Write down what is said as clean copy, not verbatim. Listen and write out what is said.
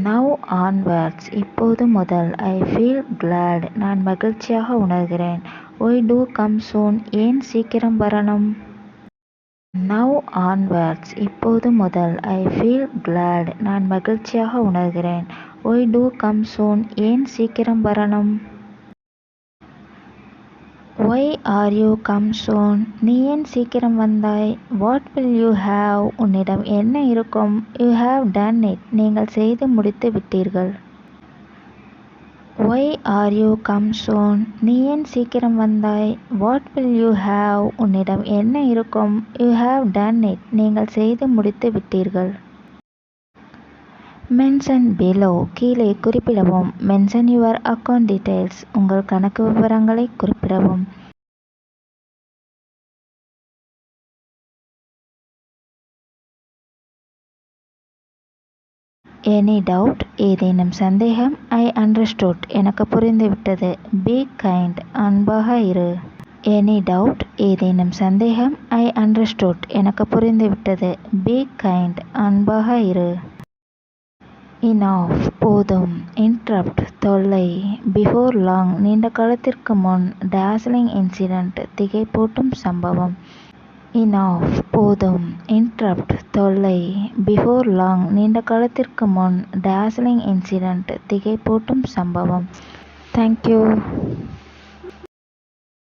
Now onwards இப்போது முதல் I feel glad நான் மகிழ்ச்சியாக உணர்கிறேன். Why do come soon ஏன் சீக்கிரம் வரணும்? Now onwards இப்போது முதல் I feel glad நான் மகிழ்ச்சியாக உணர்கிறேன். Why do come soon ஏன் சீக்கிரம் வரணும்? Why are you come soon நீ ஏன் சீக்கிரம் வந்தாய்? What will you have உன்னிடம் என்ன இருக்கும்? You have done it நீங்கள் செய்து முடித்து விட்டீர்கள். Why are you come soon நீ ஏன் சீக்கிரம் வந்தாய்? What will you have உன்னிடம் என்ன இருக்கும்? You have done it நீங்கள் செய்து முடித்து விட்டீர்கள். Mention below கீழே குறிப்பிடவும். Mention your account details உங்கள் கணக்கு விவரங்களை குறிப்பிடவும். Any doubt ஏதேனும் சந்தேகம்? I understood எனக்கு புரிந்துவிட்டது. Be kind அன்பாக இரு. Any doubt ஏதேனும் சந்தேகம்? I understood எனக்கு புரிந்துவிட்டது. Be kind அன்பாக இரு. Enough போதும். Interrupt தொல்லை. Before long நீண்ட காலத்திற்கு முன். Dazzling incident திகைப்பூட்டும் சம்பவம். Enough போதும். Interrupt தொல்லை. Before long நீண்ட காலத்திற்கு முன். Dazzling incident திகைப்பூட்டும் சம்பவம். Thank you.